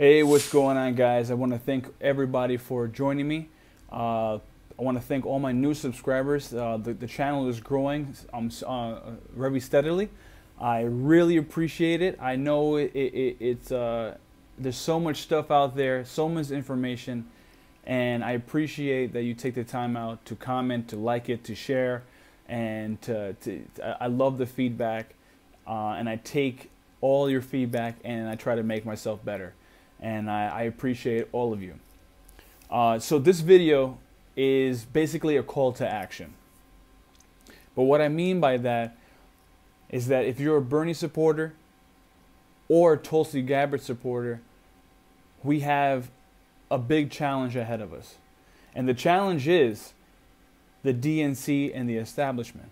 Hey, what's going on, guys? I want to thank everybody for joining me. I want to thank all my new subscribers. The channel is growing very steadily. I really appreciate it. I know it's there's so much stuff out there, so much information, and I appreciate that you take the time out to comment, to like it, to share, and I love the feedback, and I take all your feedback and I try to make myself better. And I appreciate all of you. So this video is basically a call to action. But what I mean by that is that if you're a Bernie supporter or a Tulsi Gabbard supporter, we have a big challenge ahead of us. And the challenge is the DNC and the establishment.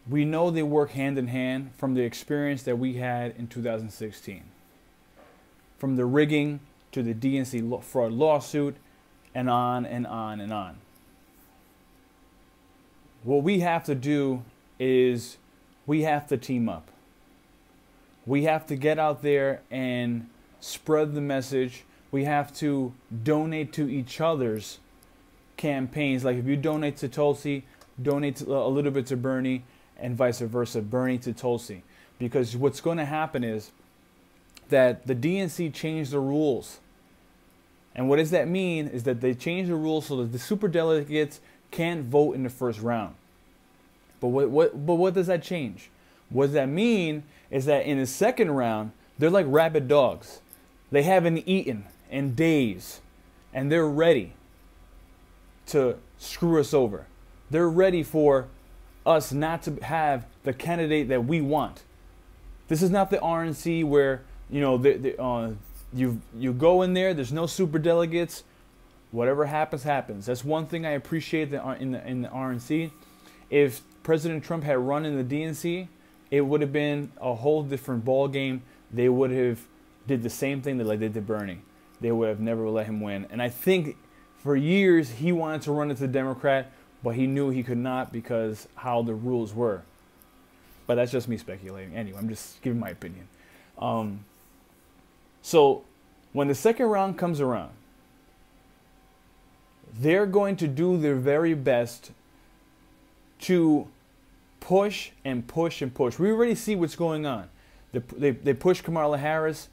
We know they work hand in hand from the experience that we had in 2016. From the rigging to the DNC fraud lawsuit, and on and on and on. What we have to do is we have to team up. We have to get out there and spread the message. We have to donate to each other's campaigns. Like if you donate to Tulsi, donate a little bit to Bernie, and vice versa, Bernie to Tulsi. Because what's going to happen is that the DNC changed the rules. And what does that mean is that they changed the rules so that the superdelegates can't vote in the first round. But what does that change? What does that mean is that in the second round, they're like rabid dogs. They haven't eaten in days, and they're ready to screw us over. They're ready for us not to have the candidate that we want. This is not the RNC where you go in there. There's no super delegates. Whatever happens, happens. That's one thing I appreciate in the RNC. If President Trump had run in the DNC, it would have been a whole different ball game. They would have did the same thing that they did to Bernie. They would have never let him win. And I think for years he wanted to run as a Democrat, but he knew he could not because how the rules were. But that's just me speculating. Anyway, I'm just giving my opinion. So when the second round comes around, they're going to do their very best to push and push and push. We already see what's going on. They push Kamala Harris.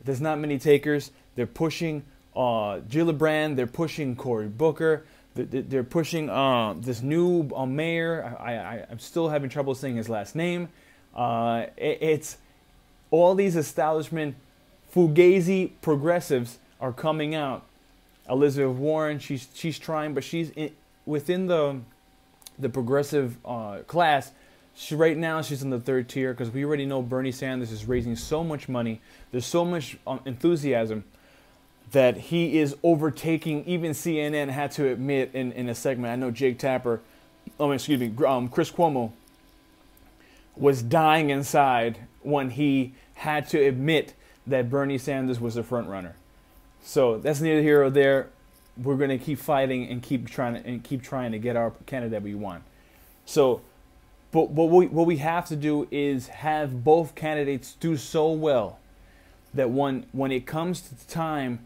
There's not many takers. They're pushing Gillibrand. They're pushing Cory Booker. They're pushing this new mayor. I'm still having trouble saying his last name. It's all these establishment Fugazi progressives are coming out. Elizabeth Warren, she's trying, but she's within the progressive class. Right now she's in the third tier because we already know Bernie Sanders is raising so much money. There's so much enthusiasm that he is overtaking. Even CNN had to admit in a segment. I know Chris Cuomo was dying inside when he had to admit that Bernie Sanders was the front runner. So that's neither here or there. We're going to keep fighting and keep trying to get our candidate we want. So, but what we have to do is have both candidates do so well that when it comes to time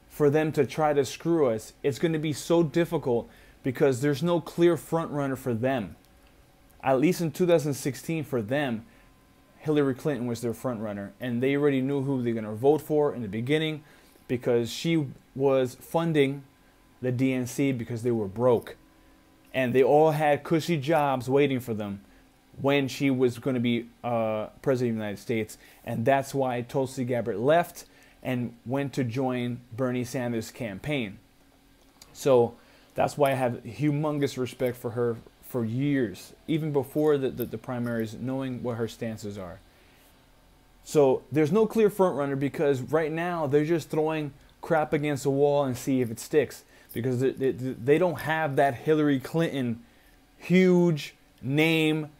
for them to try to screw us, it's going to be so difficult because there's no clear front runner for them. At least in 2016 for them, Hillary Clinton was their front runner, and they already knew who they're going to vote for in the beginning because she was funding the DNC because they were broke. And they all had cushy jobs waiting for them when she was going to be President of the United States. And that's why Tulsi Gabbard left and went to join Bernie Sanders' campaign. So that's why I have humongous respect for her for years, even before the primaries, knowing what her stances are. So there's no clear front runner because right now they're just throwing crap against the wall and see if it sticks because they don't have that Hillary Clinton huge name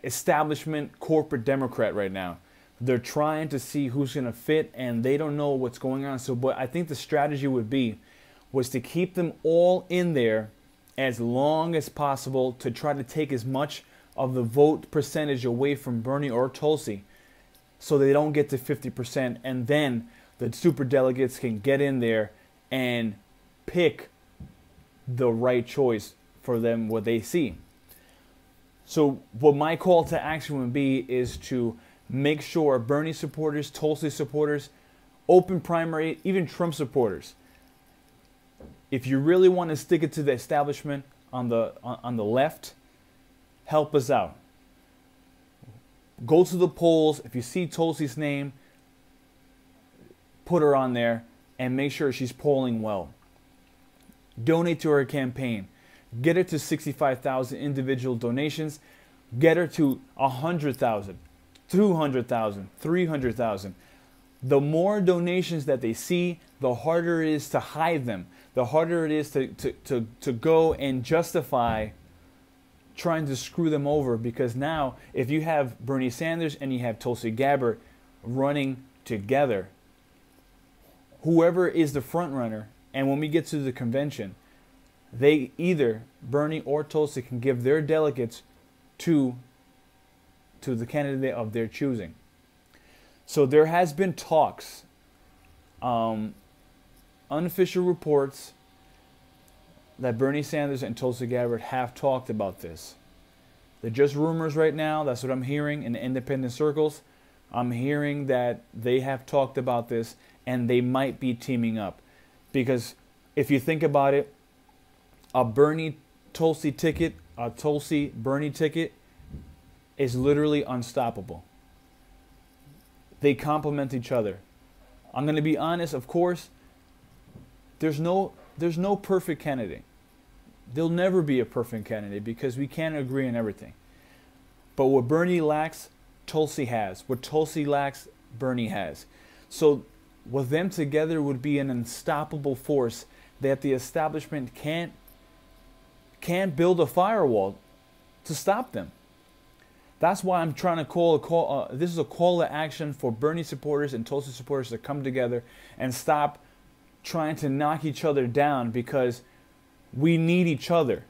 establishment corporate Democrat right now. They're trying to see who's going to fit, and they don't know what's going on. So, but I think the strategy was to keep them all in there as long as possible to try to take as much of the vote percentage away from Bernie or Tulsi so they don't get to 50%, and then the super delegates can get in there and pick the right choice for them, what they see. So what my call to action would be is to make sure Bernie supporters, Tulsi supporters, open primary, even Trump supporters, if you really want to stick it to the establishment on the left, help us out. Go to the polls. If you see Tulsi's name, put her on there and make sure she's polling well. Donate to her campaign. Get her to 65,000 individual donations. Get her to 100,000, 200,000, 300,000. The more donations that they see, the harder it is to hide them. The harder it is to go and justify trying to screw them over, because now if you have Bernie Sanders and you have Tulsi Gabbard running together, whoever is the front runner, and when we get to the convention, they either, Bernie or Tulsi, can give their delegates to the candidate of their choosing. So there has been talks, unofficial reports, that Bernie Sanders and Tulsi Gabbard have talked about this. They're just rumors right now. That's what I'm hearing in the independent circles. I'm hearing that they have talked about this and they might be teaming up. Because if you think about it, a Bernie-Tulsi ticket, a Tulsi-Bernie ticket is literally unstoppable. They complement each other. I'm going to be honest, of course, there's no perfect candidate. There'll never be a perfect candidate because we can't agree on everything. But what Bernie lacks, Tulsi has. What Tulsi lacks, Bernie has. So with them together would be an unstoppable force that the establishment can't build a firewall to stop them. That's why I'm trying to this is a call to action for Bernie supporters and Tulsi supporters to come together and stop trying to knock each other down, because we need each other.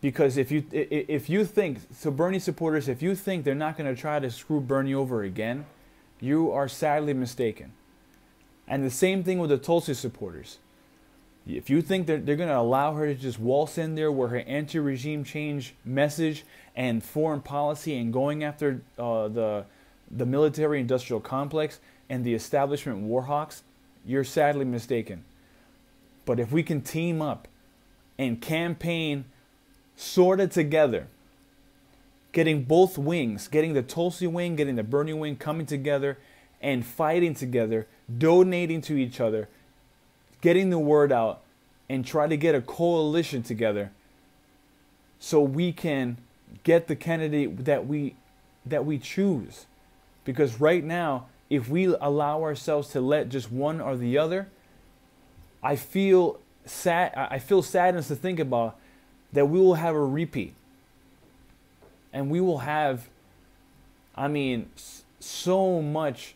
Because if you think, so Bernie supporters, if you think they're not going to try to screw Bernie over again, you are sadly mistaken. And the same thing with the Tulsi supporters. If you think they're going to allow her to just waltz in there with her anti-regime change message and foreign policy and going after the military-industrial complex and the establishment warhawks, you're sadly mistaken. But if we can team up and campaign sort of together, getting both wings, getting the Tulsi wing, getting the Bernie wing coming together and fighting together, donating to each other, getting the word out, and try to get a coalition together so we can get the candidate that we choose. Because right now, if we allow ourselves to let just one or the other, I feel sadness to think about that we will have a repeat. And we will have, so much,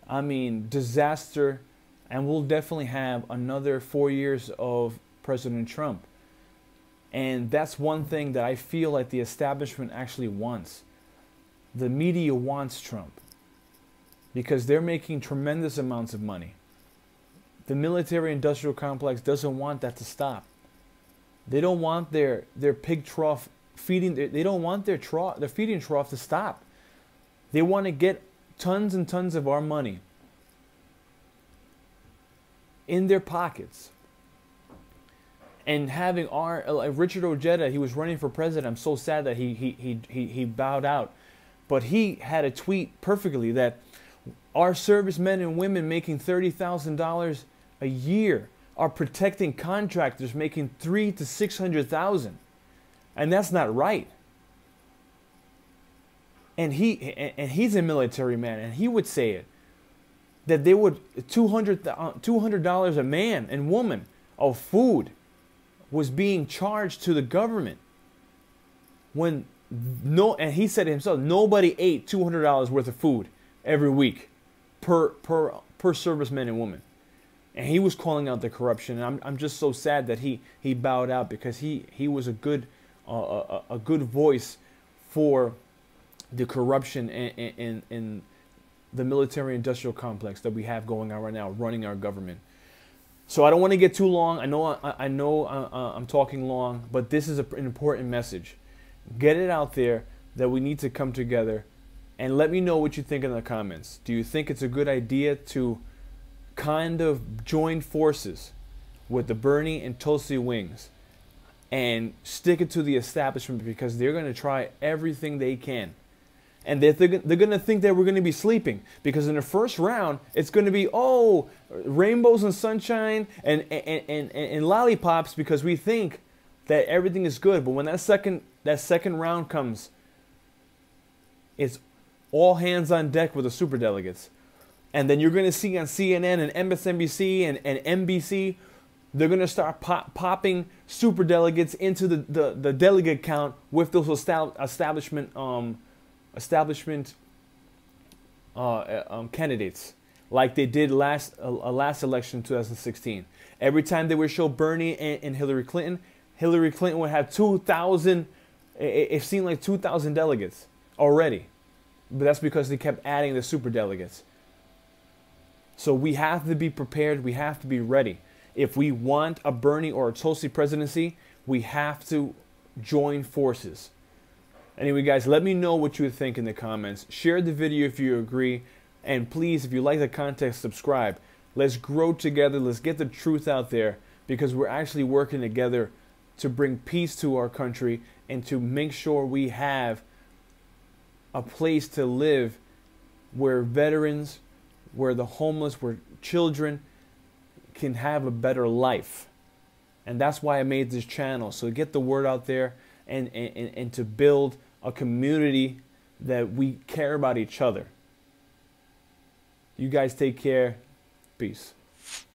disaster. And we'll definitely have another 4 years of President Trump. And that's one thing that I feel like the establishment actually wants. The media wants Trump because they're making tremendous amounts of money. The military-industrial complex doesn't want that to stop. They don't want their pig trough feeding. They don't want their feeding trough to stop. They want to get tons and tons of our money in their pockets. And having Richard Ojeda, he was running for president. I'm so sad that he bowed out. But he had a tweet perfectly that our servicemen and women making $30,000 a year are protecting contractors making $300,000 to $600,000, and that's not right. And he's a military man, and he would say it, that they would $200 a man and woman of food was being charged to the government when and he said himself, nobody ate $200 worth of food every week per serviceman and woman. And he was calling out the corruption. And I'm just so sad that he bowed out, because he was a good voice for the corruption in the military-industrial complex that we have going on right now, running our government. So I don't want to get too long. I know I'm talking long, but this is an important message. Get it out there that we need to come together, and let me know what you think in the comments. Do you think it's a good idea to kind of join forces with the Bernie and Tulsi wings and stick it to the establishment, because they're going to try everything they can? And they're going to think that we're going to be sleeping, because in the first round, it's going to be, oh, rainbows and sunshine and lollipops, because we think that everything is good. But when that second round comes, it's all hands on deck with the superdelegates. And then you're going to see on CNN and MSNBC and NBC, they're going to start popping superdelegates into the delegate count with those establishment candidates, like they did last election in 2016. Every time they would show Bernie and Hillary Clinton would have 2,000. It seemed like 2,000 delegates already, but that's because they kept adding the superdelegates. So we have to be prepared. We have to be ready. If we want a Bernie or a Tulsi presidency, we have to join forces. Anyway, guys, let me know what you think in the comments. Share the video if you agree. And please, if you like the content, subscribe. Let's grow together. Let's get the truth out there, because we're actually working together to bring peace to our country and to make sure we have a place to live where veterans, where the homeless, where children can have a better life. And that's why I made this channel, so get the word out there and to build a community that we care about each other. You guys take care. Peace.